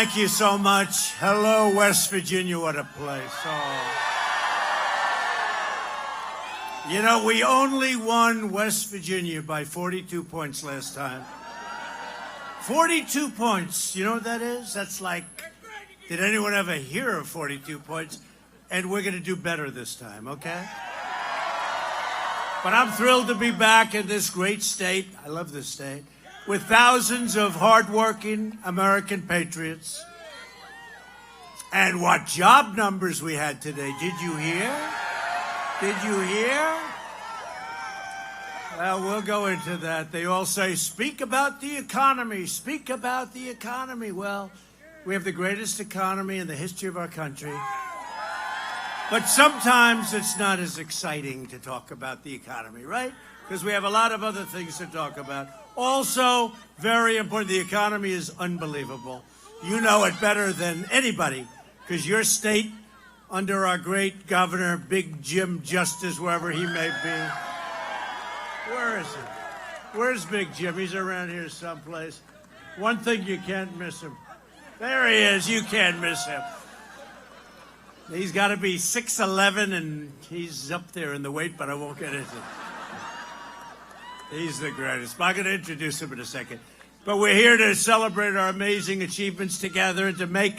thank you so much. Hello, West Virginia. What a place. Oh. You know, we only won West Virginia by 42 points last time. 42 points. You know what that is? That's like, did anyone ever hear of 42 points? And we're going to do better this time, okay? But I'm thrilled to be back in this great state. I love this state. With thousands of hardworking American patriots. And what job numbers we had today. Did you hear? Did you hear? Well, we'll go into that. They all say, speak about the economy. Speak about the economy. Well, we have the greatest economy in the history of our country. But sometimes it's not as exciting to talk about the economy, right? Because we have a lot of other things to talk about. Also, very important, the economy is unbelievable. You know it better than anybody, because your state, under our great governor, Big Jim Justice, wherever he may be. Where is he? Where's Big Jim? He's around here someplace. One thing, you can't miss him. There he is. You can't miss him. He's got to be 6'11", and he's up there in the weight, but I won't get into it. He's the greatest. I'm going to introduce him in a second. But we're here to celebrate our amazing achievements together and to make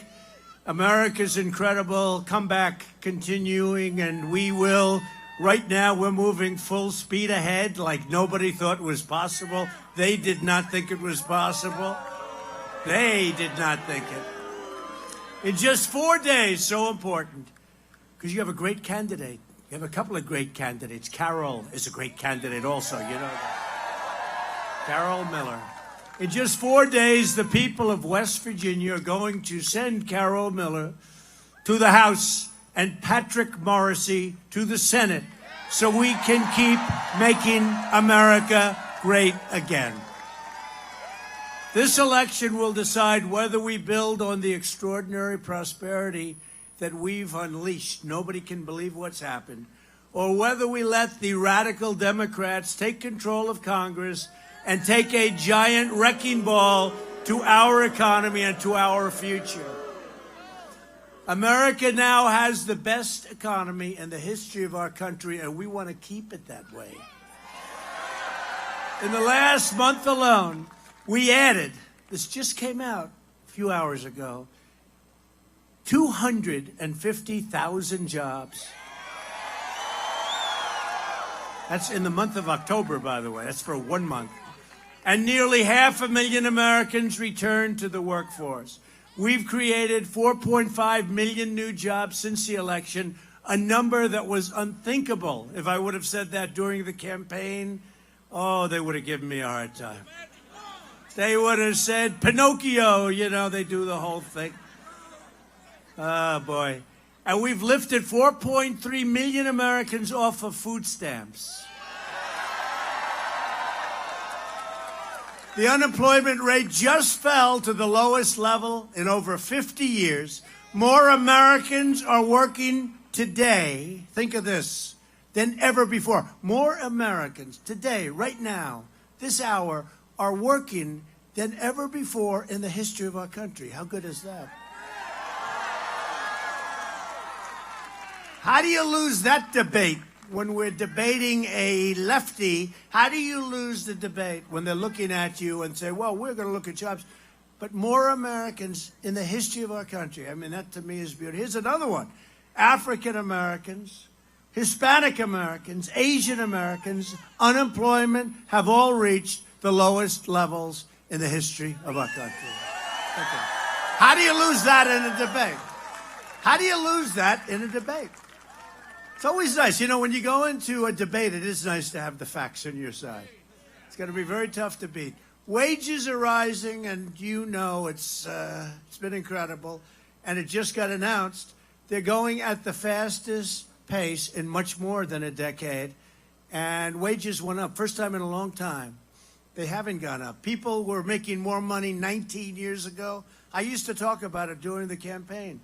America's incredible comeback continuing, and we will. Right now, we're moving full speed ahead like nobody thought was possible. They did not think it was possible. They did not think it. In just 4 days, so important, because you have a great candidate. You have a couple of great candidates. Carol is a great candidate also, you know that. Carol Miller. In just 4 days, the people of West Virginia are going to send Carol Miller to the House and Patrick Morrisey to the Senate so we can keep making America great again. This election will decide whether we build on the extraordinary prosperity that we've unleashed. Nobody can believe what's happened. Or whether we let the radical Democrats take control of Congress and take a giant wrecking ball to our economy and to our future. America now has the best economy in the history of our country, and we want to keep it that way. In the last month alone, we added, this just came out a few hours ago, 250,000 jobs. That's in the month of October, by the way. That's for 1 month. And nearly 500,000 Americans returned to the workforce. We've created 4.5 million new jobs since the election, a number that was unthinkable. If I would have said that during the campaign, oh, they would have given me a hard time. They would have said, Pinocchio, you know, they do the whole thing. Oh, boy. And we've lifted 4.3 million Americans off of food stamps. The unemployment rate just fell to the lowest level in over 50 years. More Americans are working today, think of this, than ever before. More Americans today, right now, this hour, are working than ever before in the history of our country. How good is that? How do you lose that debate when we're debating a lefty? How do you lose the debate when they're looking at you and say, well, we're going to look at jobs? But more Americans in the history of our country. I mean, that to me is beautiful. Here's another one. African Americans, Hispanic Americans, Asian Americans, unemployment have all reached the lowest levels in the history of our country. Okay. How do you lose that in a debate? How do you lose that in a debate? It's always nice. You know, when you go into a debate, it is nice to have the facts on your side. It's going to be very tough to beat. Wages are rising, and you know it's been incredible. And it just got announced. They're going at the fastest pace in much more than a decade. And wages went up. First time in a long time. They haven't gone up. People were making more money 19 years ago. I used to talk about it during the campaign,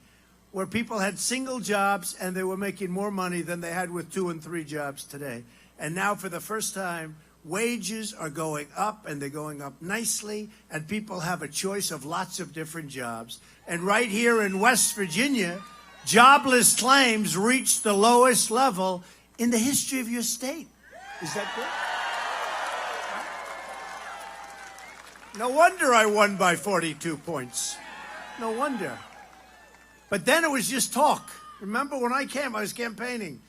where people had single jobs and they were making more money than they had with 2 and 3 jobs today. And now for the first time, Wages are going up, and they're going up nicely, and people have a choice of lots of different jobs. And right here in West Virginia, jobless claims reached the lowest level in the history of your state. Is that good? No wonder I won by 42 points. No wonder. But then it was just talk. Remember when I came, I was campaigning.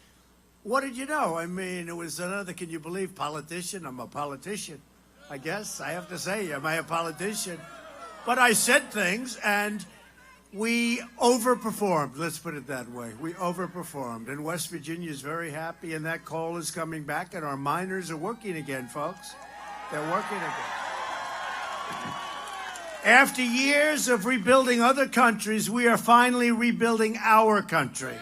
What did you know? I mean, it was another, can you believe, politician? I'm a politician, I guess. I have to say, am I a politician? But I said things, and we overperformed. Let's put it that way. We overperformed. And West Virginia is very happy, and that coal is coming back, and our miners are working again, folks. They're working again. After years of rebuilding other countries, we are finally rebuilding our country.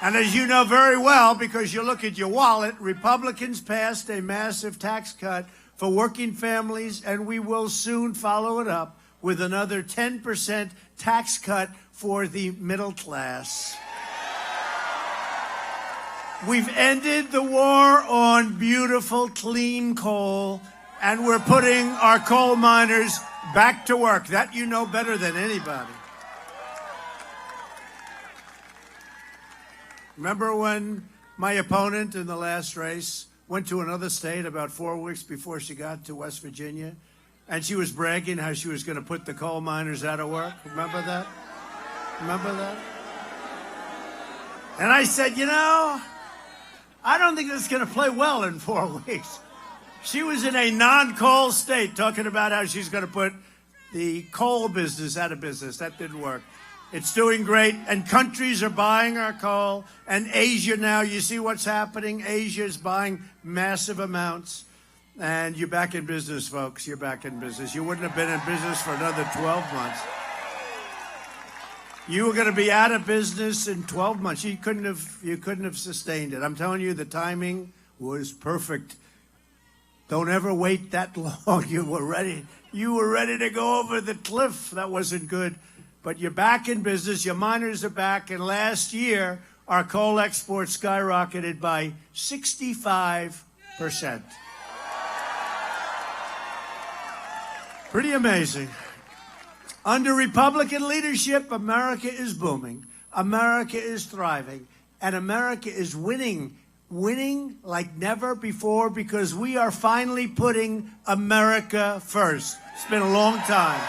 And as you know very well, because you look at your wallet, Republicans passed a massive tax cut for working families, and we will soon follow it up with another 10% tax cut for the middle class. We've ended the war on beautiful, clean coal, and we're putting our coal miners back to work. That you know better than anybody. Remember when my opponent in the last race went to another state about 4 weeks before she got to West Virginia, and she was bragging how she was going to put the coal miners out of work? Remember that? Remember that? And I said, you know, I don't think that's going to play well in 4 weeks. She was in a non-coal state talking about how she's going to put the coal business out of business. That didn't work. It's doing great, and countries are buying our coal, and Asia now, you see what's happening? Asia is buying massive amounts, and you're back in business, folks. You're back in business. You wouldn't have been in business for another 12 months. You were going to be out of business in 12 months. You couldn't have sustained it. I'm telling you, the timing was perfect. Don't ever wait that long. You were ready to go over the cliff. That wasn't good. But you're back in business. Your miners are back. And last year, our coal exports skyrocketed by 65%. Pretty amazing. Under Republican leadership, America is booming. America is thriving. And America is winning like never before, because we are finally putting America first. It's been a long time.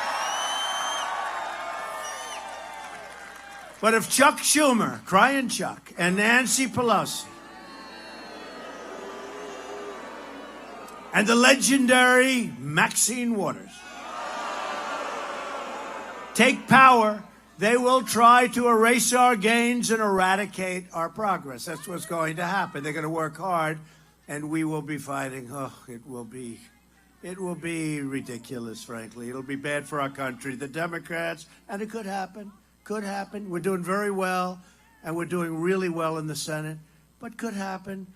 But if Chuck Schumer, Crying Chuck, and Nancy Pelosi, and the legendary Maxine Waters take power, they will try to erase our gains and eradicate our progress. That's what's going to happen. They're going to work hard, and we will be fighting. Oh, it will be ridiculous, frankly. It'll be bad for our country. The Democrats, and it could happen. Could happen. We're doing very well, and we're doing really well in the Senate, but could happen.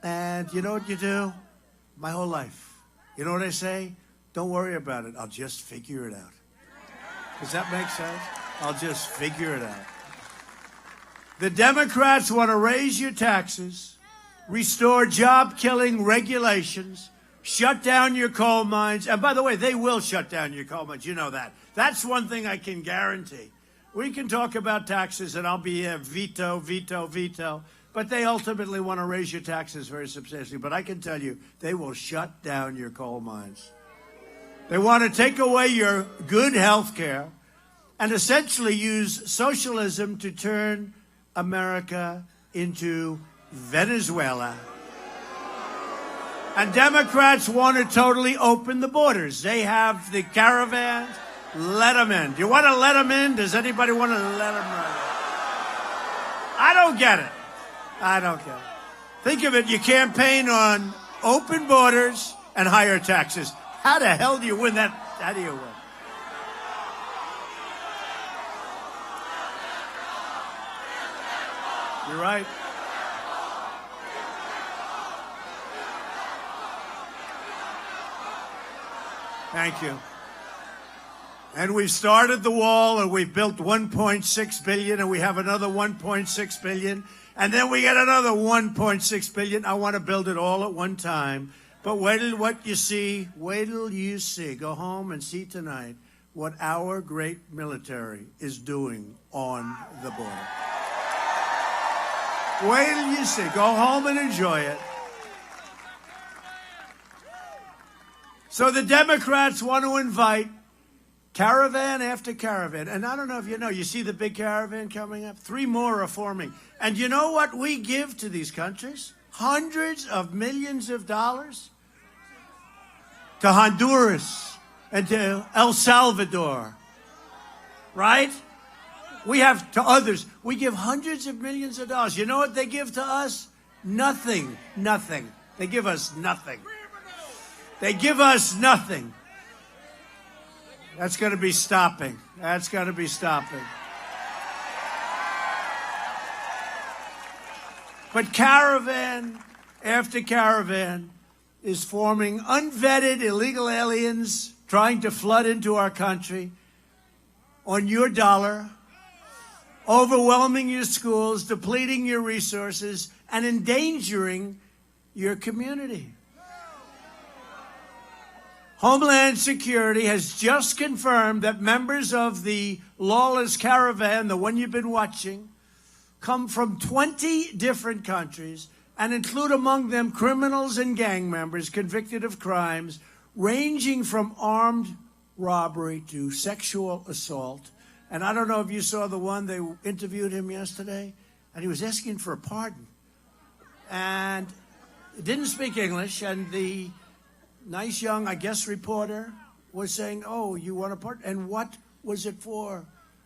And you know what you do? My whole life. You know what I say? Don't worry about it. I'll just figure it out. Does that make sense? I'll just figure it out. The Democrats want to raise your taxes, restore job-killing regulations, shut down your coal mines. And by the way, they will shut down your coal mines. You know that. That's one thing I can guarantee. We can talk about taxes, and I'll be a veto, but they ultimately want to raise your taxes very substantially. But I can tell you, they will shut down your coal mines. They want to take away your good health care and essentially use socialism to turn America into Venezuela. And Democrats want to totally open the borders. They have the caravans. Let them in. Do you want to let them in? Does anybody want to let them in? I don't get it. I don't get it. Think of it. You campaign on open borders and higher taxes. How the hell do you win that? How do you win? You're right. Thank you. And we've started the wall, and we've built 1.6 billion, and we have another 1.6 billion, and then we get another 1.6 billion. I want to build it all at one time. But wait till what you see. Wait till you see. Go home and see tonight what our great military is doing on the border. Wait till you see. Go home and enjoy it. So the Democrats want to invite caravan after caravan. And I don't know if you know, you see the big caravan coming up? 3 more are forming. And you know what we give to these countries? Hundreds of millions of dollars to Honduras and to El Salvador. Right? We have to others. We give hundreds of millions of dollars. You know what they give to us? Nothing. Nothing. They give us nothing. They give us nothing. That's going to be stopping. That's going to be stopping. But caravan after caravan is forming, unvetted illegal aliens trying to flood into our country on your dollar, overwhelming your schools, depleting your resources, and endangering your community. Homeland Security has just confirmed that members of the lawless caravan, the one you've been watching, come from 20 different countries and include among them criminals and gang members convicted of crimes ranging from armed robbery to sexual assault. And I don't know if you saw the one, they interviewed him yesterday, and he was asking for a pardon. And didn't speak English, and the nice young, I guess, reporter was saying, oh, you want a pardon? And what was it for?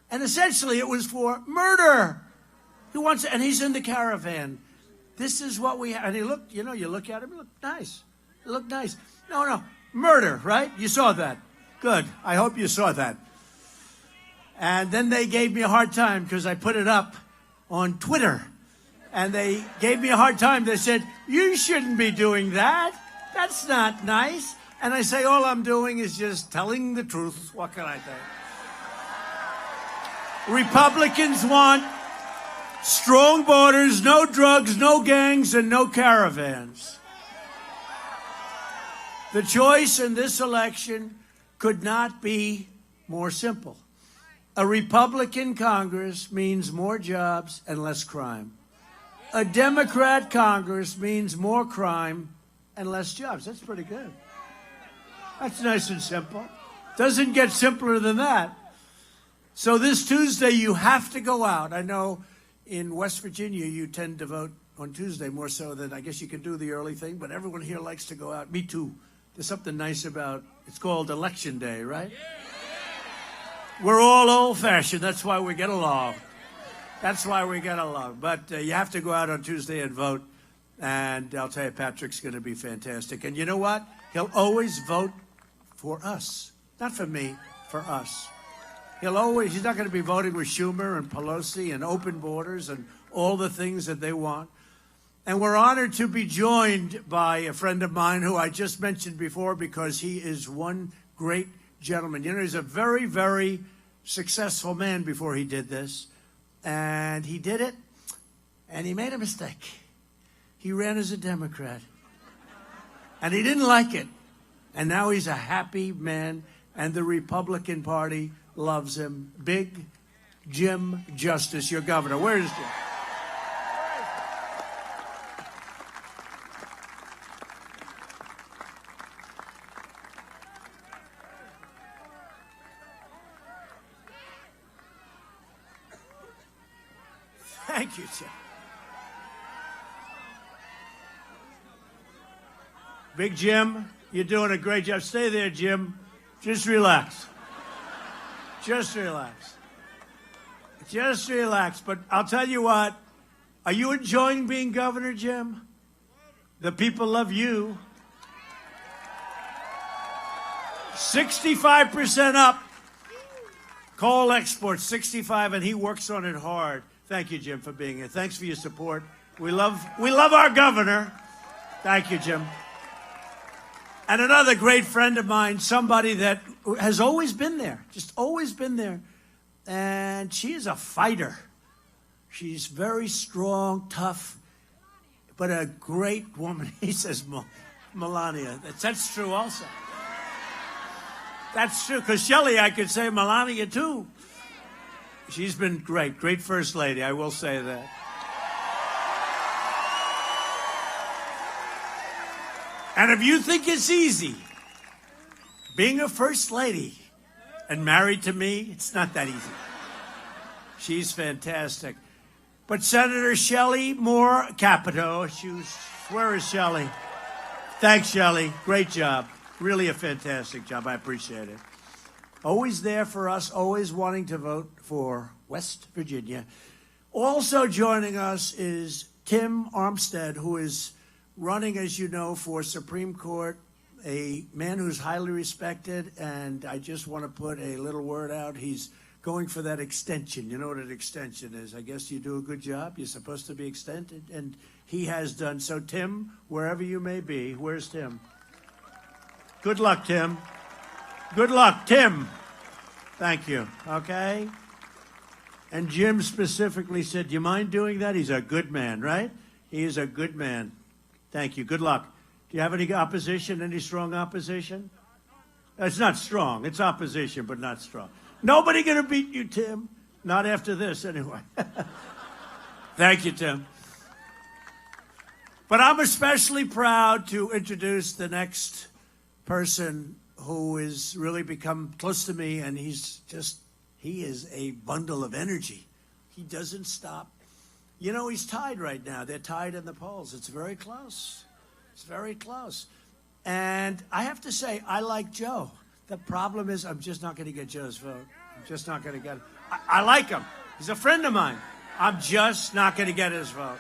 And essentially it was for murder. He wants, and he's in the caravan. This is what we have. And he looked, you know, you look at him, he looked nice. He looked nice. No, murder, right? You saw that. Good. I hope you saw that. And then they gave me a hard time because I put it up on Twitter. And they gave me a hard time. They said, you shouldn't be doing that. That's not nice. And I say, all I'm doing is just telling the truth. What can I say? Republicans want strong borders, no drugs, no gangs, and no caravans. The choice in this election could not be more simple. A Republican Congress means more jobs and less crime. A Democrat Congress means more crime and less jobs. That's pretty good. That's nice and simple. Doesn't get simpler than that. So this Tuesday, you have to go out. I know in West Virginia, you tend to vote on Tuesday more so than, I guess you can do the early thing, but everyone here likes to go out. Me too. There's something nice about, it's called Election Day, right? We're all old-fashioned. That's why we get along. That's why we get along. But you have to go out on Tuesday and vote. And I'll tell you, Patrick's going to be fantastic. And you know what? He'll always vote for us. Not for me, for us. He's not going to be voting with Schumer and Pelosi and open borders and all the things that they want. And we're honored to be joined by a friend of mine who I just mentioned before because he is one great gentleman. You know, he's a very, very successful man before he did this. And he did it, and he made a mistake. He ran as a Democrat, and he didn't like it. And now he's a happy man, and the Republican Party loves him. Big Jim Justice, your governor. Where is Jim? Thank you, Jim. Big Jim, you're doing a great job. Stay there, Jim. Just relax. Just relax. Just relax. But I'll tell you what, are you enjoying being governor, Jim? The people love you. 65% up. Coal exports, 65, and he works on it hard. Thank you, Jim, for being here. Thanks for your support. We love our governor. Thank you, Jim. And another great friend of mine, somebody that has always been there, just always been there. And she is a fighter. She's very strong, tough, but a great woman. He says Melania. That's true also. That's true, because Shelley, I could say Melania too. She's been great first lady, I will say that. And if you think it's easy, being a first lady and married to me, it's not that easy. She's fantastic. But Senator Shelley Moore Capito, where is Shelley? Thanks, Shelley. Great job. Really a fantastic job. I appreciate it. Always there for us, always wanting to vote for West Virginia. Also joining us is Tim Armstead, who is running, as you know, for Supreme Court, a man who's highly respected, and I just want to put a little word out. He's going for that extension. You know what an extension is. I guess you do a good job. You're supposed to be extended, and he has done. So, Tim, wherever you may be, where's Tim? Good luck, Tim. Good luck, Tim. Thank you. Okay? And Jim specifically said, do you mind doing that? He's a good man, right? He is a good man. Thank you. Good luck. Do you have any opposition, any strong opposition? It's not strong. It's opposition, but not strong. Nobody going to beat you, Tim. Not after this, anyway. Thank you, Tim. But I'm especially proud to introduce the next person who has really become close to me, and he is a bundle of energy. He doesn't stop. You know, he's tied right now. They're tied in the polls. It's very close. It's very close. And I have to say, I like Joe. The problem is I'm just not going to get Joe's vote. I'm just not going to get him. I like him. He's a friend of mine. I'm just not going to get his vote.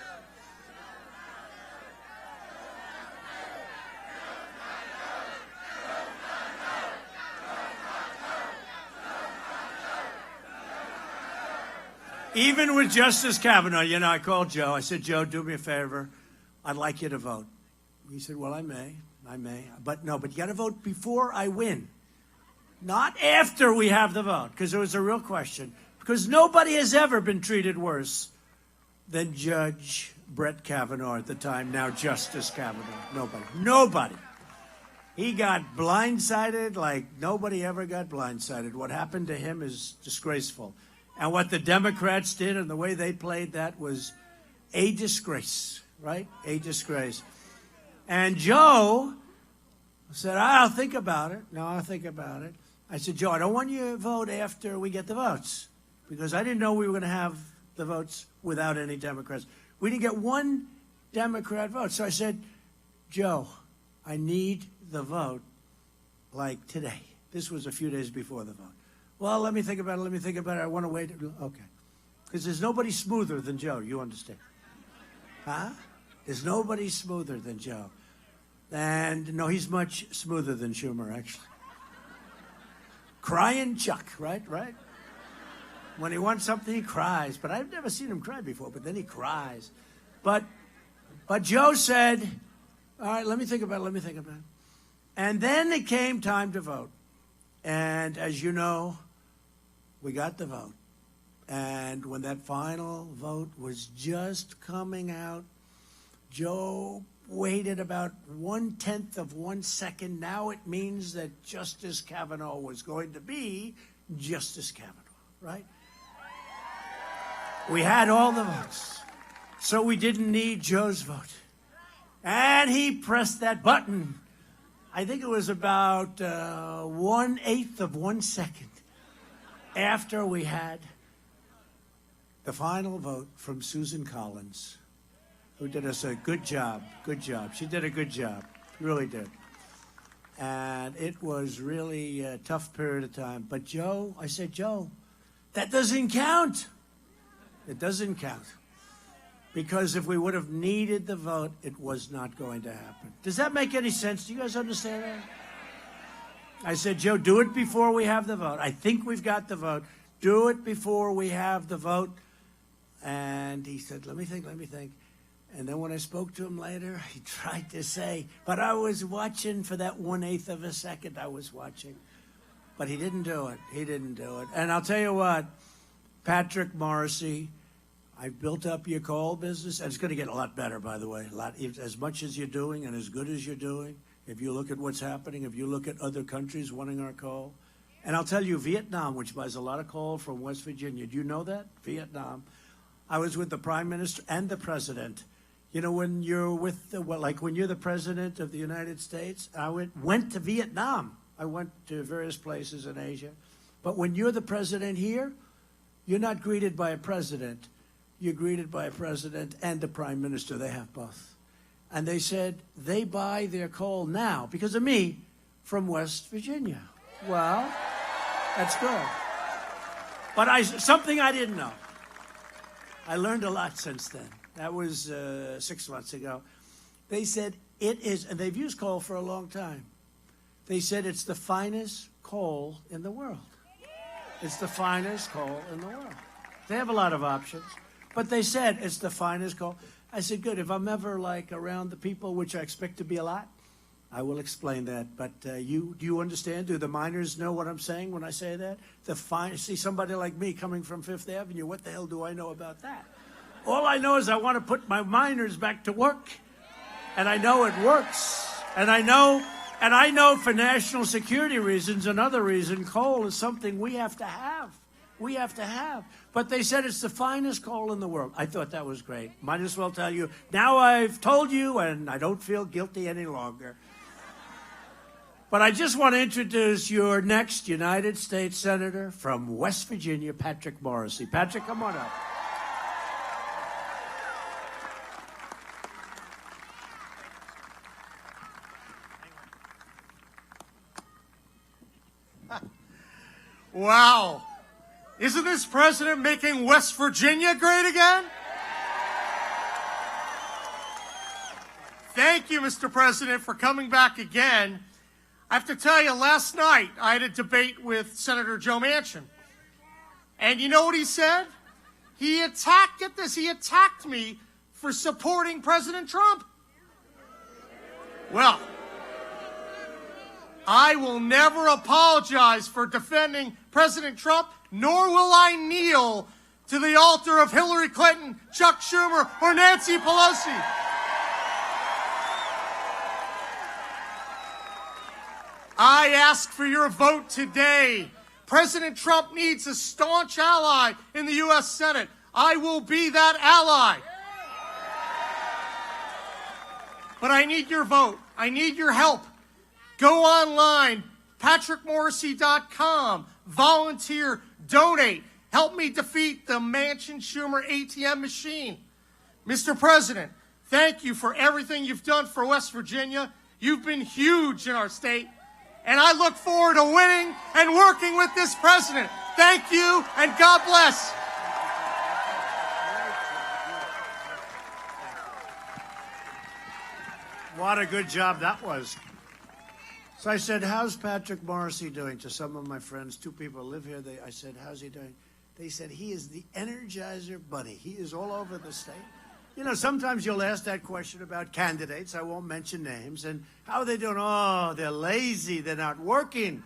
Even with Justice Kavanaugh, you know, I called Joe. I said, Joe, do me a favor. I'd like you to vote. He said, well, I may. But no, but you got to vote before I win. Not after we have the vote, because it was a real question. Because nobody has ever been treated worse than Judge Brett Kavanaugh at the time, now Justice Kavanaugh. Nobody. He got blindsided like nobody ever got blindsided. What happened to him is disgraceful. And what the Democrats did and the way they played that was a disgrace, right? A disgrace. And Joe said, I'll think about it. No, I'll think about it. I said, Joe, I don't want you to vote after we get the votes, because I didn't know we were going to have the votes without any Democrats. We didn't get one Democrat vote. So I said, Joe, I need the vote like today. This was a few days before the vote. Well, let me think about it. I want to wait. Okay. Because there's nobody smoother than Joe. You understand? Huh? There's nobody smoother than Joe. And no, he's much smoother than Schumer, actually. Crying Chuck, right? When he wants something, he cries. But I've never seen him cry before, but then he cries. But Joe said, all right, let me think about it. And then it came time to vote. And as you know, we got the vote. And when that final vote was just coming out, Joe waited about 1/10 of 1 second. Now it means that Justice Kavanaugh was going to be Justice Kavanaugh, right? We had all the votes. So we didn't need Joe's vote. And he pressed that button. I think it was about 1/8 of 1 second after we had the final vote from Susan Collins, who did us a good job. Good job. She did a good job. Really did. And it was really a tough period of time. But Joe, I said, Joe, that doesn't count. It doesn't count. Because if we would have needed the vote, it was not going to happen. Does that make any sense? Do you guys understand that? I said, Joe, do it before we have the vote. I think we've got the vote. Do it before we have the vote. And he said, let me think. And then when I spoke to him later, he tried to say, but I was watching for that 1/8 of a second. I was watching. But he didn't do it. He didn't do it. And I'll tell you what, Patrick Morrissey, I've built up your coal business, and it's going to get a lot better, by the way. As much as you're doing and as good as you're doing, if you look at what's happening, if you look at other countries wanting our coal. And I'll tell you, Vietnam, which buys a lot of coal from West Virginia, do you know that? Vietnam. I was with the Prime Minister and the President. You know, when you're with, when you're the President of the United States, I went to Vietnam. I went to various places in Asia. But when you're the President here, you're not greeted by a President. You're greeted by a President and a Prime Minister. They have both. And they said they buy their coal now, because of me, from West Virginia. Well, that's good. But something I didn't know. I learned a lot since then. That was 6 months ago. They said it is, and they've used coal for a long time. They said it's the finest coal in the world. It's the finest coal in the world. They have a lot of options, but they said it's the finest coal. I said, good, if I'm ever around the people, which I expect to be a lot, I will explain that. But do you understand? Do the miners know what I'm saying when I say that? See somebody like me coming from Fifth Avenue, what the hell do I know about that? All I know is I want to put my miners back to work. And I know it works. And I know for national security reasons, another reason, coal is something we have to have. We have to have. But they said it's the finest coal in the world. I thought that was great. Might as well tell you, now I've told you, and I don't feel guilty any longer. But I just want to introduce your next United States Senator from West Virginia, Patrick Morrissey. Patrick, come on up. Wow. Isn't this president making West Virginia great again? Thank you, Mr. President, for coming back again. I have to tell you, last night I had a debate with Senator Joe Manchin. And you know what he said? He attacked, get this, he attacked me for supporting President Trump. Well, I will never apologize for defending President Trump, nor will I kneel to the altar of Hillary Clinton, Chuck Schumer, or Nancy Pelosi. I ask for your vote today. President Trump needs a staunch ally in the U.S. Senate. I will be that ally. But I need your vote. I need your help. Go online, patrickmorrissey.com, volunteer, donate. Help me defeat the Manchin-Schumer ATM machine. Mr. President, thank you for everything you've done for West Virginia. You've been huge in our state, and I look forward to winning and working with this president. Thank you, and God bless. What a good job that was. So I said, how's Patrick Morrissey doing? To some of my friends, 2 people live here. I said, how's he doing? They said, he is the Energizer Bunny. He is all over the state. You know, sometimes you'll ask that question about candidates. I won't mention names. And how are they doing? Oh, they're lazy. They're not working.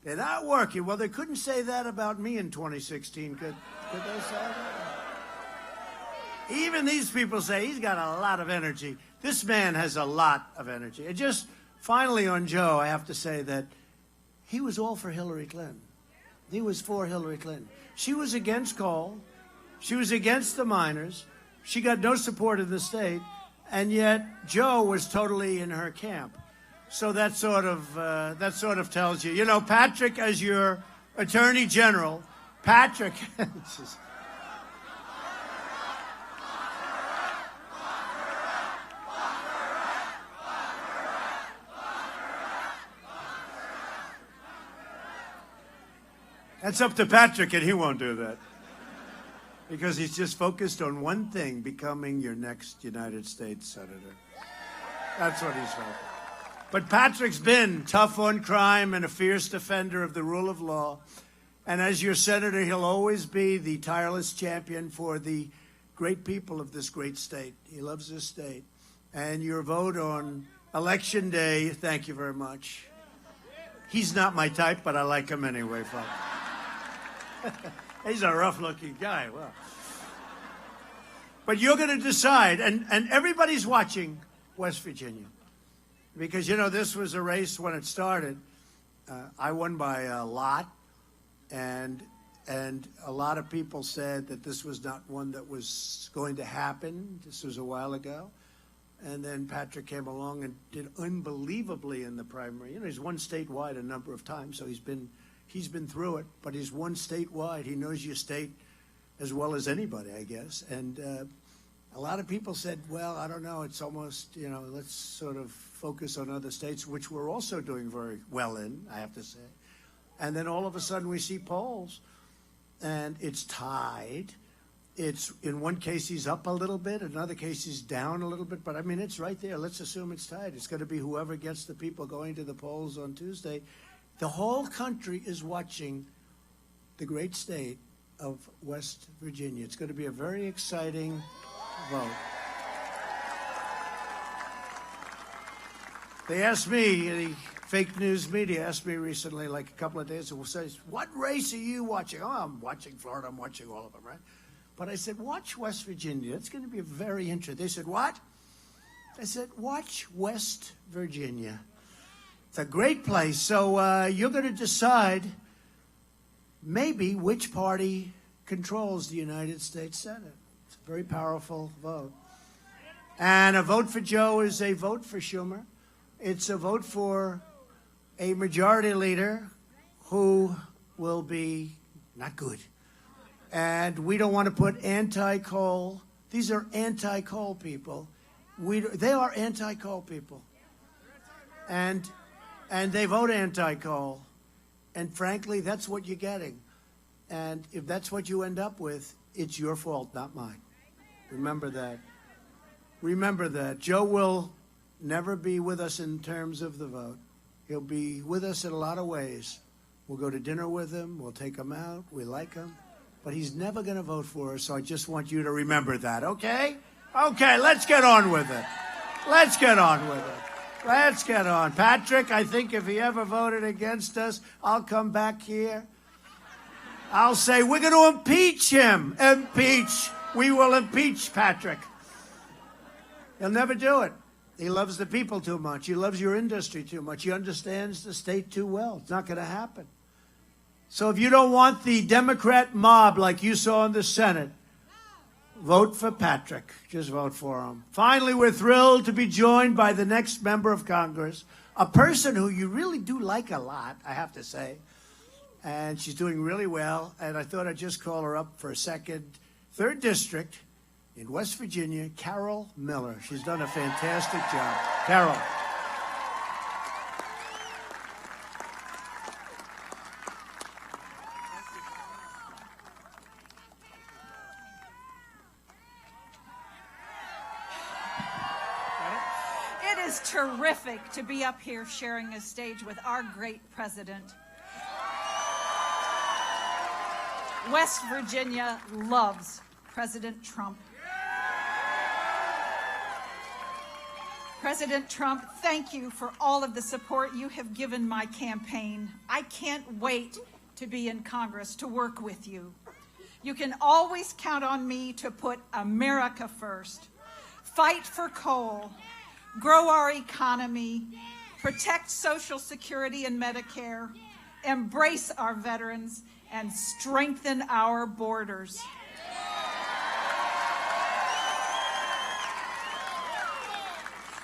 They're not working. Well, they couldn't say that about me in 2016. Could they say that? Even these people say he's got a lot of energy. This man has a lot of energy. And just finally on Joe, I have to say that he was all for Hillary Clinton. He was for Hillary Clinton. She was against coal. She was against the miners. She got no support in the state. And yet Joe was totally in her camp. So that sort of tells you. You know, Patrick, as your Attorney General, Patrick... That's up to Patrick, and he won't do that. Because he's just focused on one thing, becoming your next United States Senator. That's what he's focused on. But Patrick's been tough on crime and a fierce defender of the rule of law. And as your senator, he'll always be the tireless champion for the great people of this great state. He loves this state. And your vote on Election Day, thank you very much. He's not my type, but I like him anyway, folks. He's a rough-looking guy. Well, but you're going to decide, and everybody's watching West Virginia. Because, you know, this was a race when it started. I won by a lot, and a lot of people said that this was not one that was going to happen. This was a while ago. And then Patrick came along and did unbelievably in the primary. You know, he's won statewide a number of times, so he's been through it, but he's won statewide. He knows your state as well as anybody, I guess. And a lot of people said, well, I don't know, it's almost, you know, let's sort of focus on other states, which we're also doing very well in, I have to say. And then all of a sudden we see polls, and it's tied. It's, in one case, he's up a little bit. In another case, he's down a little bit. But, I mean, it's right there. Let's assume it's tied. It's going to be whoever gets the people going to the polls on Tuesday. The whole country is watching the great state of West Virginia. It's going to be a very exciting vote. They asked me, the fake news media asked me recently, like a couple of days ago, says, what race are you watching? Oh, I'm watching Florida. I'm watching all of them, right? But I said, watch West Virginia. It's going to be very interesting. They said, what? I said, watch West Virginia. It's a great place. So you're going to decide maybe which party controls the United States Senate. It's a very powerful vote. And a vote for Joe is a vote for Schumer. It's a vote for a majority leader who will be not good. And we don't want to put anti-coal. These are anti-coal people. They are anti-coal people. And they vote anti-coal. And frankly, that's what you're getting. And if that's what you end up with, it's your fault, not mine. Remember that. Remember that. Joe will never be with us in terms of the vote. He'll be with us in a lot of ways. We'll go to dinner with him. We'll take him out. We like him. But he's never going to vote for us, so I just want you to remember that, okay? Okay, let's get on with it. Let's get on with it. Let's get on. Patrick, I think if he ever voted against us, I'll come back here. I'll say, we're going to impeach him. Impeach. We will impeach Patrick. He'll never do it. He loves the people too much. He loves your industry too much. He understands the state too well. It's not going to happen. So if you don't want the Democrat mob like you saw in the Senate, vote for Patrick. Just vote for him. Finally, we're thrilled to be joined by the next member of Congress, a person who you really do like a lot, I have to say. And she's doing really well. And I thought I'd just call her up for a second. 3rd District in West Virginia, Carol Miller. She's done a fantastic job. Carol. It is terrific to be up here sharing a stage with our great president. West Virginia loves President Trump. President Trump, thank you for all of the support you have given my campaign. I can't wait to be in Congress to work with you. You can always count on me to put America first, fight for coal, grow our economy, protect Social Security and Medicare, embrace our veterans, and strengthen our borders.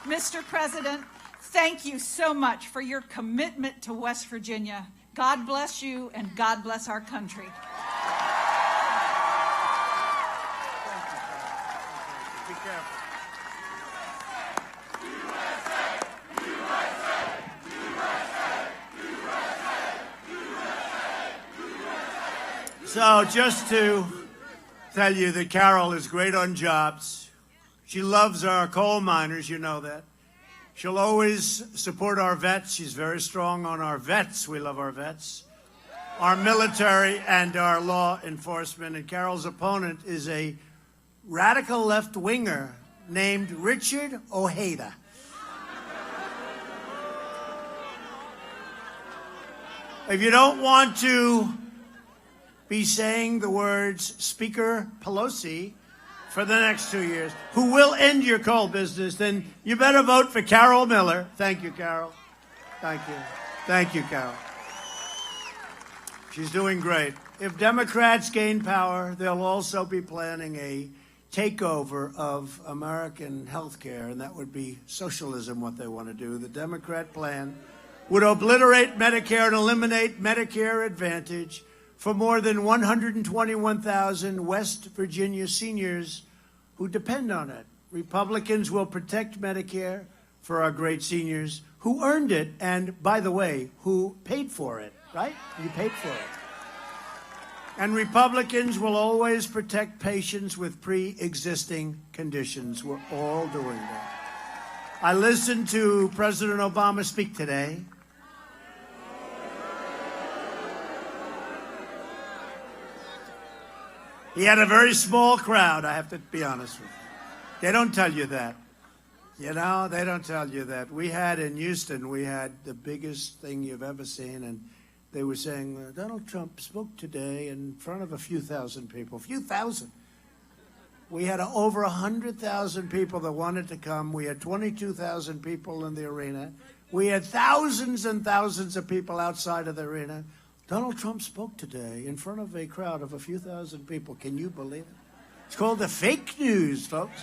Mr. President, thank you so much for your commitment to West Virginia. God bless you, and God bless our country. Be careful. So just to tell you that Carol is great on jobs. She loves our coal miners, you know that. She'll always support our vets. She's very strong on our vets. We love our vets, our military, and our law enforcement. And Carol's opponent is a radical left-winger named Richard Ojeda. If you don't want to be saying the words Speaker Pelosi for the next 2 years, who will end your coal business, then you better vote for Carol Miller. Thank you, Carol. Thank you. Thank you, Carol. She's doing great. If Democrats gain power, they'll also be planning a takeover of American health care, and that would be socialism, what they want to do. The Democrat plan would obliterate Medicare and eliminate Medicare Advantage for more than 121,000 West Virginia seniors who depend on it. Republicans will protect Medicare for our great seniors who earned it and, by the way, who paid for it, right? You paid for it. And Republicans will always protect patients with pre-existing conditions. We're all doing that. I listened to President Obama speak today. He had a very small crowd, I have to be honest with you. They don't tell you that. You know, they don't tell you that. We had in Houston, we had the biggest thing you've ever seen, and they were saying, Donald Trump spoke today in front of a few thousand people. Few thousand. We had over 100,000 people that wanted to come. We had 22,000 people in the arena. We had thousands and thousands of people outside of the arena. Donald Trump spoke today in front of a crowd of a few thousand people. Can you believe it? It's called the fake news, folks.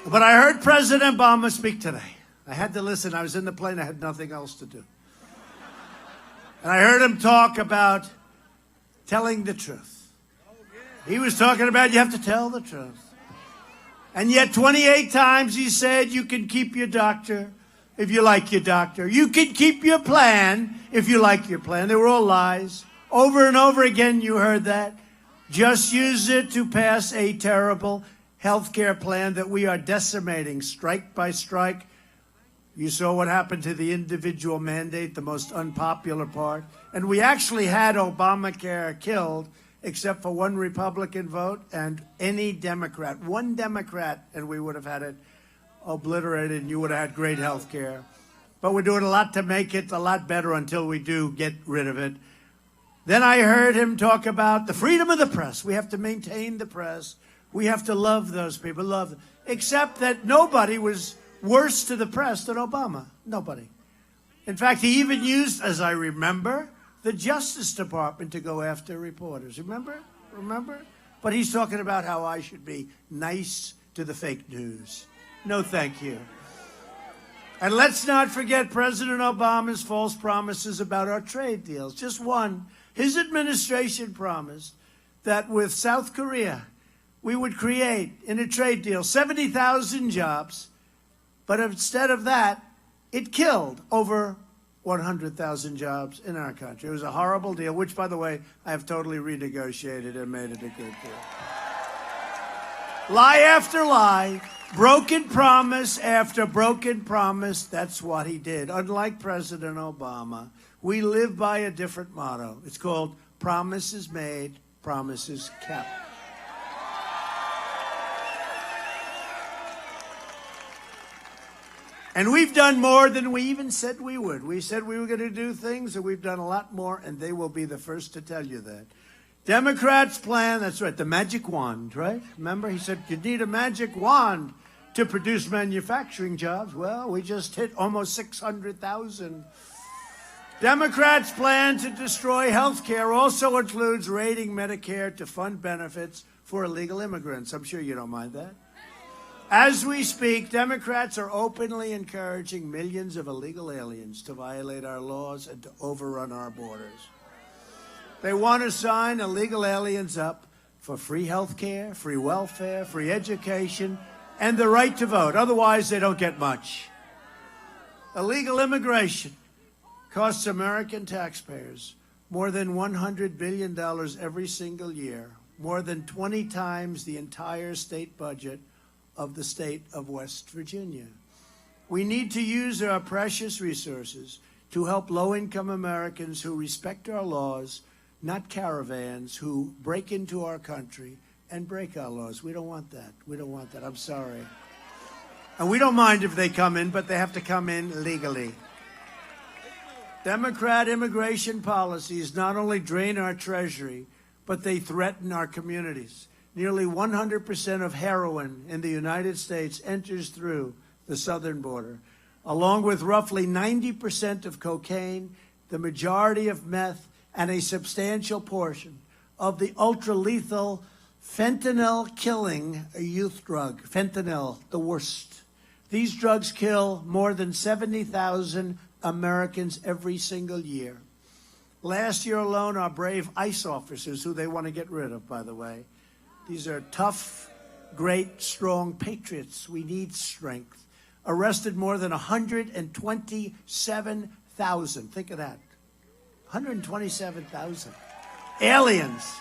But I heard President Obama speak today. I had to listen. I was in the plane. I had nothing else to do. And I heard him talk about telling the truth. He was talking about you have to tell the truth. And yet 28 times he said you can keep your doctor if you like your doctor. You can keep your plan if you like your plan. They were all lies. Over and over again you heard that. Just use it to pass a terrible health care plan that we are decimating strike by strike. You saw what happened to the individual mandate, the most unpopular part. And we actually had Obamacare killed, except for one Republican vote and any Democrat. One Democrat, and we would have had it obliterated, and you would have had great health care. But we're doing a lot to make it a lot better until we do get rid of it. Then I heard him talk about the freedom of the press. We have to maintain the press. We have to love those people, love them. Except that nobody was worse to the press than Obama. Nobody. In fact, he even used, as I remember, the Justice Department to go after reporters. Remember? But he's talking about how I should be nice to the fake news. No, thank you. And let's not forget President Obama's false promises about our trade deals. Just one. His administration promised that with South Korea, we would create, in a trade deal, 70,000 jobs. But instead of that, it killed over 100,000 jobs in our country. It was a horrible deal, which, by the way, I have totally renegotiated and made it a good deal. Lie after lie, broken promise after broken promise, that's what he did. Unlike President Obama, we live by a different motto. It's called promises made, promises kept. And we've done more than we even said we would. We said we were going to do things, and we've done a lot more, and they will be the first to tell you that. Democrats' plan, that's right, the magic wand, right? Remember, he said you need a magic wand to produce manufacturing jobs. Well, we just hit almost 600,000. Democrats' plan to destroy health care also includes raiding Medicare to fund benefits for illegal immigrants. I'm sure you don't mind that. As we speak, Democrats are openly encouraging millions of illegal aliens to violate our laws and to overrun our borders. They want to sign illegal aliens up for free health care, free welfare, free education, and the right to vote. Otherwise, they don't get much. Illegal immigration costs American taxpayers more than $100 billion every single year, more than 20 times the entire state budget of the state of West Virginia. We need to use our precious resources to help low-income Americans who respect our laws, not caravans who break into our country and break our laws. We don't want that. We don't want that. I'm sorry. And we don't mind if they come in, but they have to come in legally. Democrat immigration policies not only drain our treasury, but they threaten our communities. Nearly 100% of heroin in the United States enters through the southern border, along with roughly 90% of cocaine, the majority of meth, and a substantial portion of the ultra-lethal fentanyl-killing youth drug. Fentanyl, the worst. These drugs kill more than 70,000 Americans every single year. Last year alone, our brave ICE officers, who they want to get rid of, by the way, these are tough, great, strong patriots. We need strength. Arrested more than 127,000. Think of that. 127,000 aliens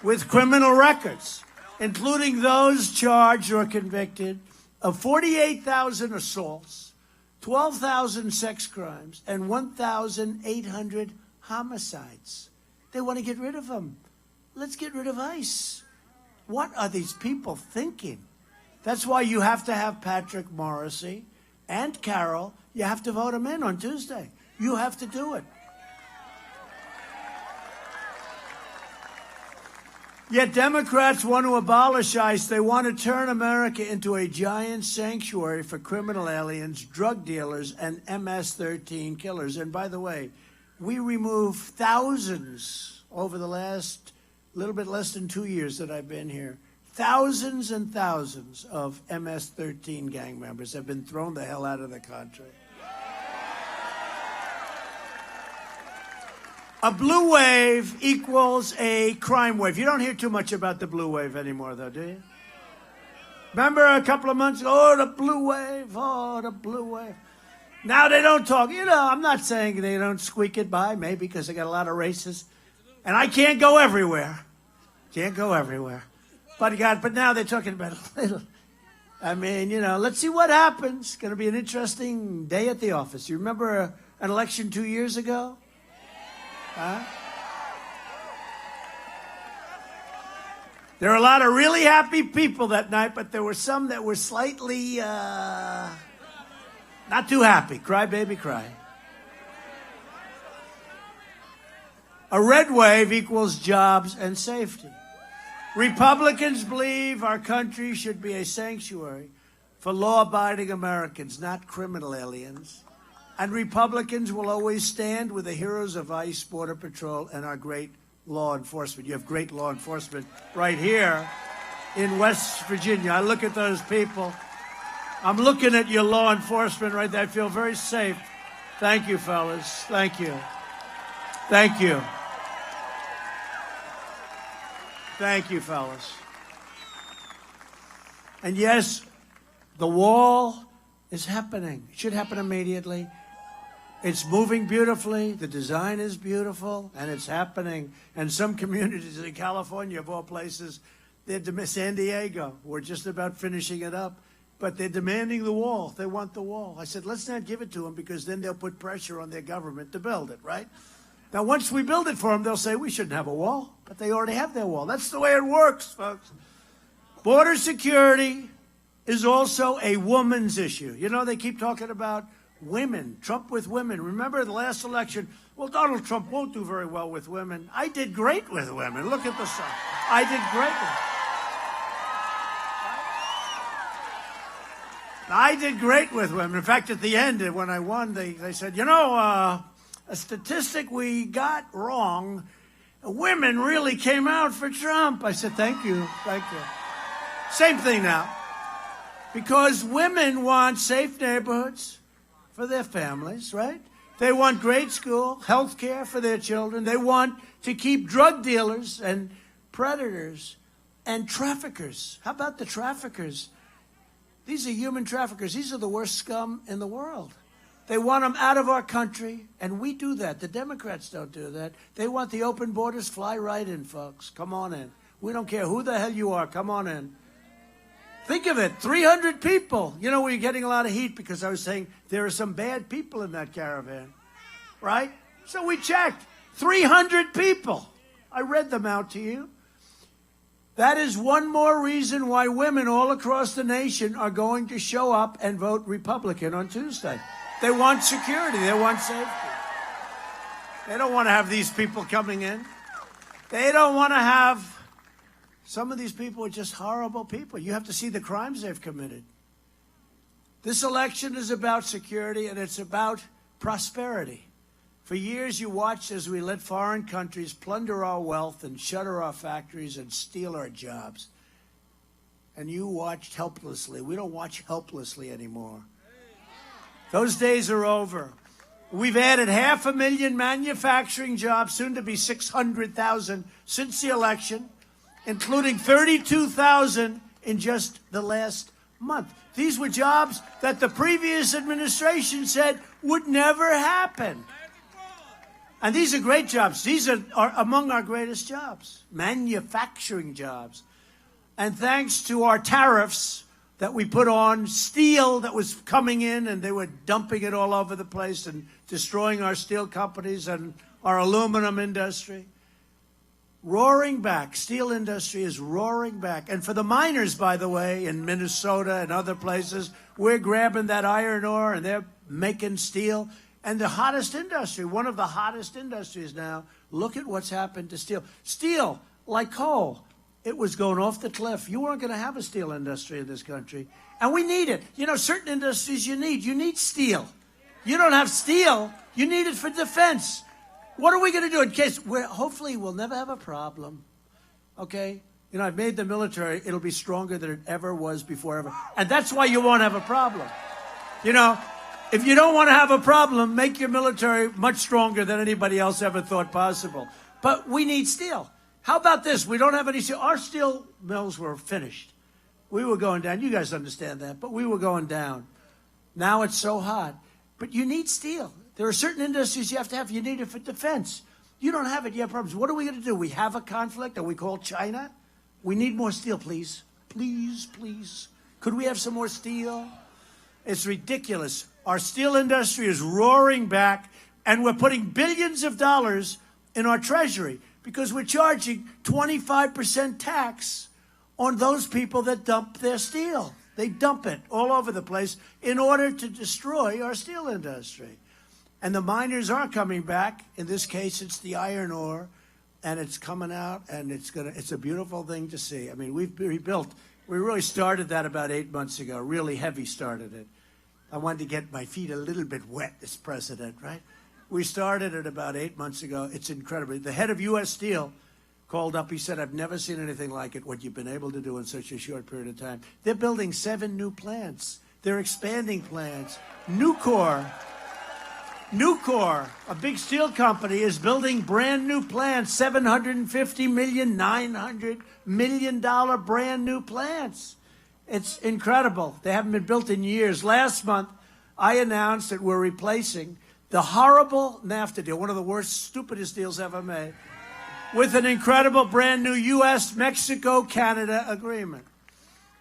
with criminal records, including those charged or convicted of 48,000 assaults, 12,000 sex crimes, and 1,800 homicides. They want to get rid of them. Let's get rid of ICE. What are these people thinking? That's why you have to have Patrick Morrissey and Carol. You have to vote them in on Tuesday. You have to do it. Yet Democrats want to abolish ICE. They want to turn America into a giant sanctuary for criminal aliens, drug dealers, and MS-13 killers. And by the way, we removed thousands over the last little bit less than 2 years that I've been here. Thousands and thousands of MS-13 gang members have been thrown the hell out of the country. A blue wave equals a crime wave. You don't hear too much about the blue wave anymore, though, do you? Remember a couple of months ago, oh, the blue wave, oh, the blue wave. Now they don't talk. You know, I'm not saying they don't squeak it by, maybe because they got a lot of races. And I can't go everywhere. Can't go everywhere. But now they're talking about a little. I mean, you know, let's see what happens. It's going to be an interesting day at the office. You remember an election 2 years ago? Huh? There were a lot of really happy people that night, but there were some that were slightly not too happy. Cry, baby, cry. A red wave equals jobs and safety. Republicans believe our country should be a sanctuary for law-abiding Americans, not criminal aliens. And Republicans will always stand with the heroes of ICE, Border Patrol, and our great law enforcement. You have great law enforcement right here in West Virginia. I look at those people. I'm looking at your law enforcement right there. I feel very safe. Thank you, fellas. Thank you. Thank you. Thank you, fellas. And yes, the wall is happening. It should happen immediately. It's moving beautifully. The design is beautiful, and it's happening. And some communities in California, of all places, San Diego, we're just about finishing it up. But they're demanding the wall. They want the wall. I said, let's not give it to them, because then they'll put pressure on their government to build it, right? Now, once we build it for them, they'll say we shouldn't have a wall, but they already have their wall. That's the way it works, folks. Border security is also a woman's issue. You know, they keep talking about women, Trump with women. Remember the last election? Well, Donald Trump won't do very well with women. I did great with women. Look at the song. I did great with them. I did great with women. In fact, at the end, when I won, they said, you know, a statistic we got wrong, women really came out for Trump. I said, thank you, thank you. Same thing now. Because women want safe neighborhoods for their families, right? They want great school, health care for their children. They want to keep drug dealers and predators and traffickers. How about the traffickers? These are human traffickers. These are the worst scum in the world. They want them out of our country, and we do that. The Democrats don't do that. They want the open borders. Fly right in, folks. Come on in. We don't care who the hell you are. Come on in. Think of it, 300 people. You know, we're getting a lot of heat because I was saying there are some bad people in that caravan, right? So we checked. 300 people. I read them out to you. That is one more reason why women all across the nation are going to show up and vote Republican on Tuesday. They want security. They want safety. They don't want to have these people coming in. They don't want to have, some of these people are just horrible people. You have to see the crimes they've committed. This election is about security and it's about prosperity. For years you watched as we let foreign countries plunder our wealth and shutter our factories and steal our jobs. And you watched helplessly. We don't watch helplessly anymore. Those days are over. We've added 500,000 manufacturing jobs, soon to be 600,000 since the election, including 32,000 in just the last month. These were jobs that the previous administration said would never happen. And these are great jobs. These are among our greatest jobs, manufacturing jobs. And thanks to our tariffs that we put on steel that was coming in, and they were dumping it all over the place and destroying our steel companies and our aluminum industry. Roaring back. Steel industry is roaring back. And for the miners, by the way, in Minnesota and other places, we're grabbing that iron ore and they're making steel. And the hottest industry, one of the hottest industries now, look at what's happened to steel. Steel, like coal, it was going off the cliff. You weren't going to have a steel industry in this country. And we need it. You know, certain industries you need steel. You don't have steel, you need it for defense. What are we going to do in case, hopefully we'll never have a problem, okay? You know, I've made the military, it'll be stronger than it ever was before ever. And that's why you won't have a problem. You know, if you don't want to have a problem, make your military much stronger than anybody else ever thought possible. But we need steel. How about this? We don't have any steel. Our steel mills were finished. We were going down. You guys understand that, but we were going down. Now it's so hot. But you need steel. There are certain industries you have to have. You need it for defense. You don't have it, you have problems. What are we going to do? We have a conflict. Are we called China? We need more steel, please. Please, please. Could we have some more steel? It's ridiculous. Our steel industry is roaring back, and we're putting billions of dollars in our treasury because we're charging 25% tax on those people that dump their steel. They dump it all over the place in order to destroy our steel industry. And the miners are coming back. In this case, it's the iron ore, and it's coming out, and it's a beautiful thing to see. I mean, we really started that about 8 months ago, really heavy started it. I wanted to get my feet a little bit wet as president, right? We started it about 8 months ago. It's incredible. The head of U.S. Steel called up. He said, I've never seen anything like it, what you've been able to do in such a short period of time. They're building 7 new plants. They're expanding plants. Nucor, a big steel company, is building brand new plants, $750 million, $900 million brand new plants. It's incredible. They haven't been built in years. Last month, I announced that we're replacing the horrible NAFTA deal, one of the worst, stupidest deals ever made, with an incredible brand new U.S.-Mexico-Canada agreement.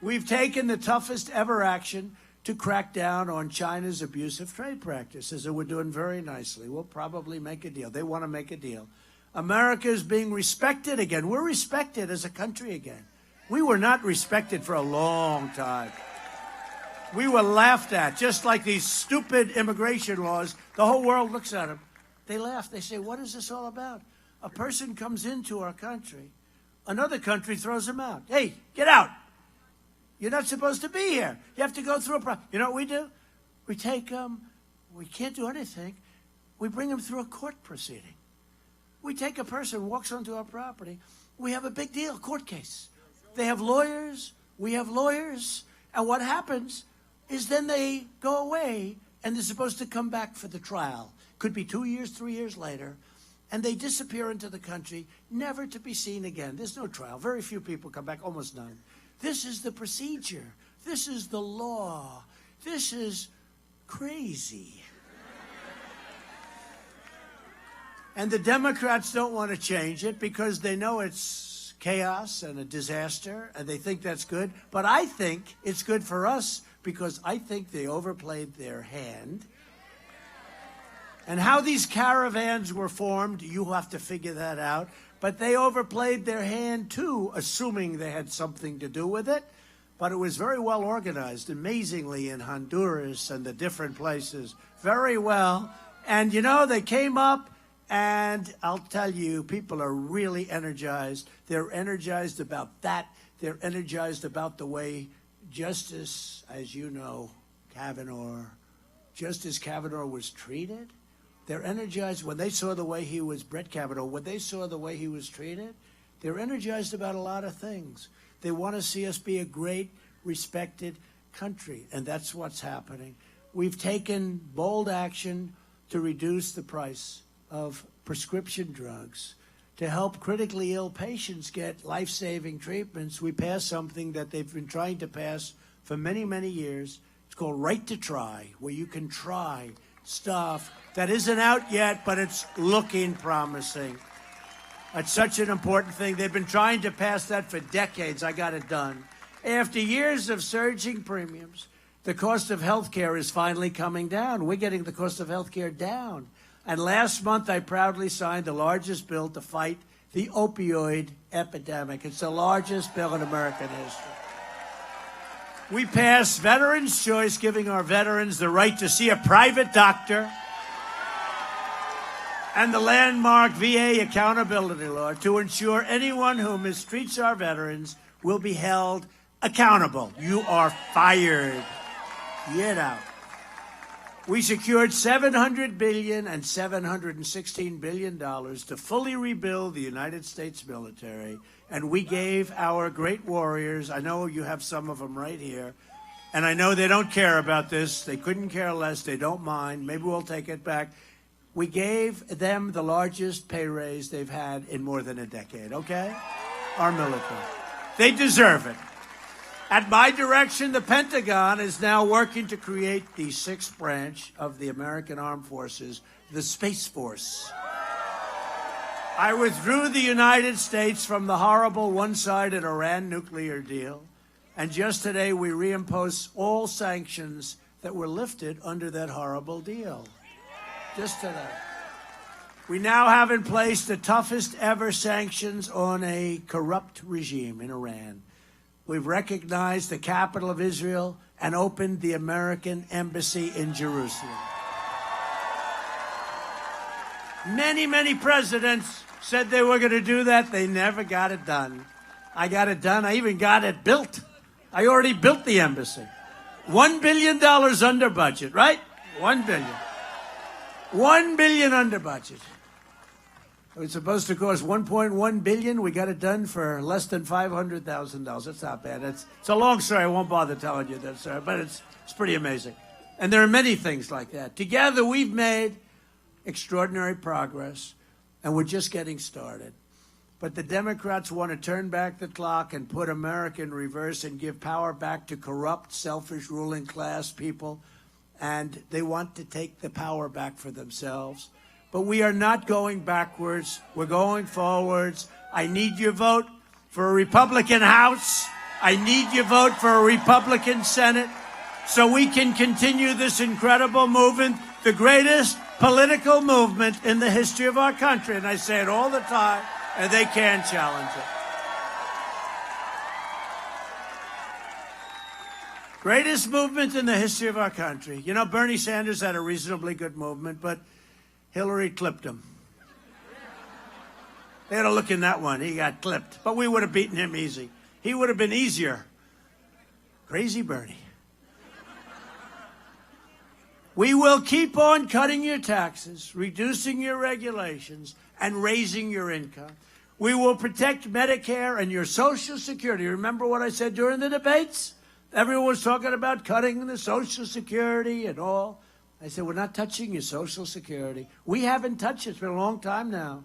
We've taken the toughest ever action to crack down on China's abusive trade practices, and we're doing very nicely. We'll probably make a deal. They want to make a deal. America is being respected again. We're respected as a country again. We were not respected for a long time. We were laughed at, just like these stupid immigration laws. The whole world looks at them. They laugh. They say, what is this all about? A person comes into our country. Another country throws him out. Hey, get out. You're not supposed to be here. You have to go through a process. You know what we do? We take them. We can't do anything. We bring them through a court proceeding. We take a person who walks onto our property. We have a big deal, court case. They have lawyers. We have lawyers. And what happens is then they go away, and they're supposed to come back for the trial. Could be 2 years, 3 years later. And they disappear into the country, never to be seen again. There's no trial. Very few people come back, almost none. This is the procedure. This is the law. This is crazy. And the Democrats don't want to change it because they know it's chaos and a disaster, and they think that's good. But I think it's good for us because I think they overplayed their hand. And how these caravans were formed, you'll have to figure that out. But they overplayed their hand, too, assuming they had something to do with it. But it was very well organized, amazingly, in Honduras and the different places. Very well. And, you know, they came up, And I'll tell you, people are really energized. They're energized about that. They're energized about the way Justice, as you know, Justice Kavanaugh was treated. They're energized when they saw the way Brett Kavanaugh, when they saw the way he was treated. They're energized about a lot of things. They want to see us be a great, respected country, and that's what's happening. We've taken bold action to reduce the price of prescription drugs, to help critically ill patients get life-saving treatments. We passed something that they've been trying to pass for many, many years. It's called Right to Try, where you can try stuff that isn't out yet, but it's looking promising. It's such an important thing. They've been trying to pass that for decades. I got it done. After years of surging premiums, the cost of health care is finally coming down. We're getting the cost of health care down. And last month, I proudly signed the largest bill to fight the opioid epidemic. It's the largest bill in American history. We passed Veterans' Choice, giving our veterans the right to see a private doctor, and the landmark VA accountability law to ensure anyone who mistreats our veterans will be held accountable. You are fired. Get out. We secured $700 billion and $716 billion to fully rebuild the United States military, and we gave our great warriors, I know you have some of them right here, and I know they don't care about this. They couldn't care less. They don't mind. Maybe we'll take it back. We gave them the largest pay raise they've had in more than a decade, okay? Our military. They deserve it. At my direction, the Pentagon is now working to create the sixth branch of the American Armed Forces, the Space Force. I withdrew the United States from the horrible one-sided Iran nuclear deal, and just today we reimposed all sanctions that were lifted under that horrible deal. Just today. We now have in place the toughest ever sanctions on a corrupt regime in Iran. We've recognized the capital of Israel and opened the American embassy in Jerusalem. Many, many presidents said they were going to do that. They never got it done. I got it done. I even got it built. I already built the embassy. $1 billion under budget, right? $1 billion. $1 billion under budget. It was supposed to cost $1.1 billion. We got it done for less than $500,000. That's not bad. It's a long story. I won't bother telling you that, sir, but it's pretty amazing. And there are many things like that. Together, we've made extraordinary progress, and we're just getting started. But the Democrats want to turn back the clock and put America in reverse and give power back to corrupt, selfish, ruling class people, and they want to take the power back for themselves. But we are not going backwards. We're going forwards. I need your vote for a Republican House. I need your vote for a Republican Senate so we can continue this incredible movement, the greatest political movement in the history of our country. And I say it all the time, and they can't challenge it. Greatest movement in the history of our country. You know, Bernie Sanders had a reasonably good movement, but Hillary clipped him. They had a look in that one. He got clipped. But we would have beaten him easy. He would have been easier. Crazy Bernie. We will keep on cutting your taxes, reducing your regulations, and raising your income. We will protect Medicare and your Social Security. Remember what I said during the debates? Everyone was talking about cutting the Social Security and all. I said, we're not touching your Social Security. We haven't touched it. It's been a long time now.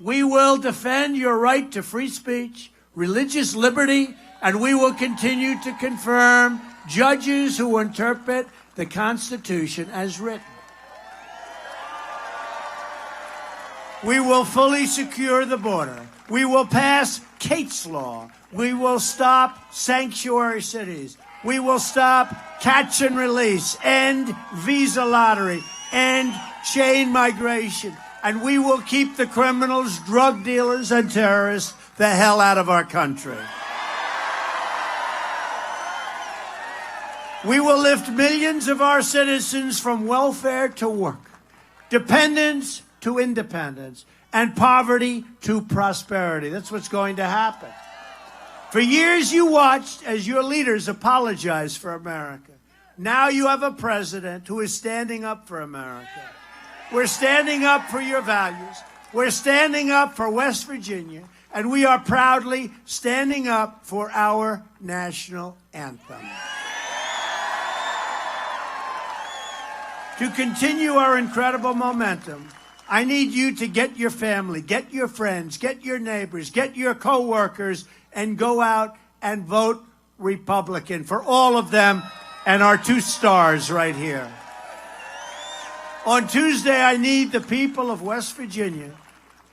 We will defend your right to free speech, religious liberty, and we will continue to confirm judges who interpret the Constitution as written. We will fully secure the border. We will pass Kate's Law. We will stop sanctuary cities. We will stop catch and release, end visa lottery, end chain migration. And we will keep the criminals, drug dealers, and terrorists the hell out of our country. We will lift millions of our citizens from welfare to work, dependents to independence and poverty to prosperity. That's what's going to happen. For years you watched as your leaders apologized for America. Now you have a president who is standing up for America. We're standing up for your values. We're standing up for West Virginia. And we are proudly standing up for our national anthem. To continue our incredible momentum, I need you to get your family, get your friends, get your neighbors, get your co-workers, and go out and vote Republican for all of them and our 2 stars right here. On Tuesday, I need the people of West Virginia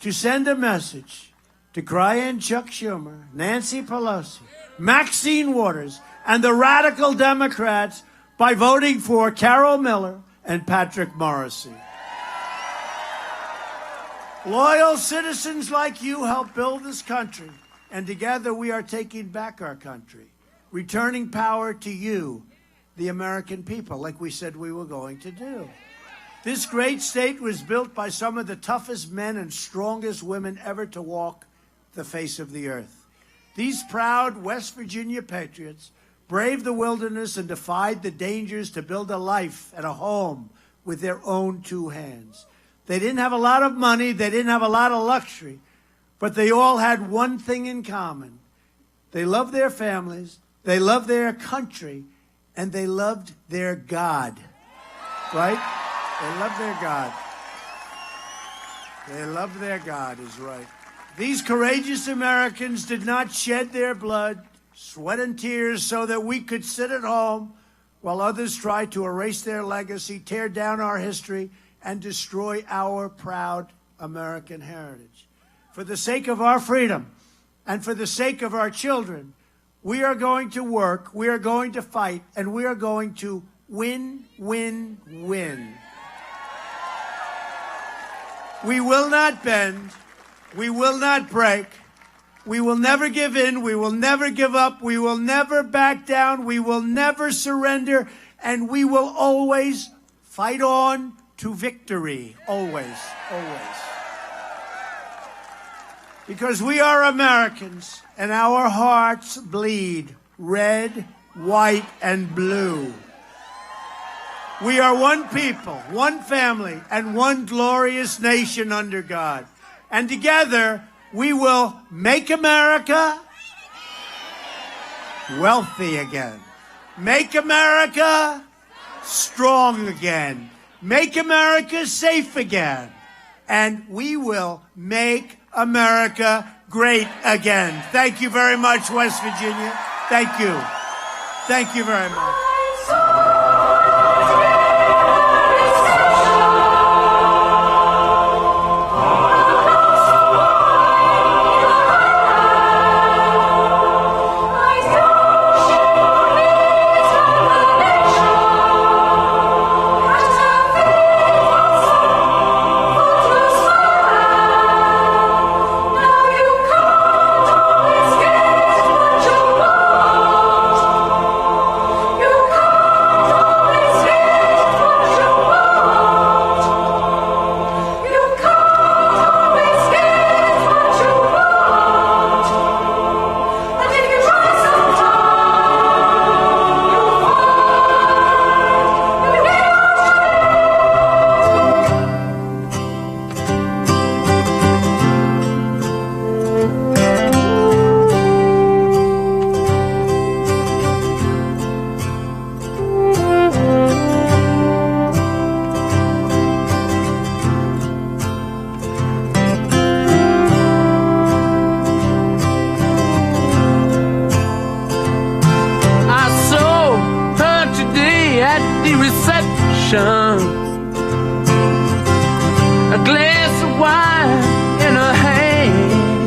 to send a message to Crying Chuck Schumer, Nancy Pelosi, Maxine Waters, and the radical Democrats by voting for Carol Miller and Patrick Morrissey. Loyal citizens like you help build this country, and together we are taking back our country, returning power to you, the American people, like we said we were going to do. This great state was built by some of the toughest men and strongest women ever to walk the face of the earth. These proud West Virginia patriots braved the wilderness and defied the dangers to build a life and a home with their own 2 hands. They didn't have a lot of money, they didn't have a lot of luxury, but they all had one thing in common. They loved their families, they loved their country, and they loved their God. Right? They loved their God. They loved their God is right. These courageous Americans did not shed their blood, sweat, and tears so that we could sit at home while others tried to erase their legacy, tear down our history, and destroy our proud American heritage. For the sake of our freedom and for the sake of our children, we are going to work, we are going to fight, and we are going to win, win, win. We will not bend. We will not break. We will never give in. We will never give up. We will never back down. We will never surrender. And we will always fight on to victory. Always, always. Because we are Americans and our hearts bleed red, white, and blue. We are one people, one family, and one glorious nation under God. And together, we will make America wealthy again. Make America strong again. Make America safe again. And we will make America great again. Thank you very much, West Virginia. Thank you. Thank you very much.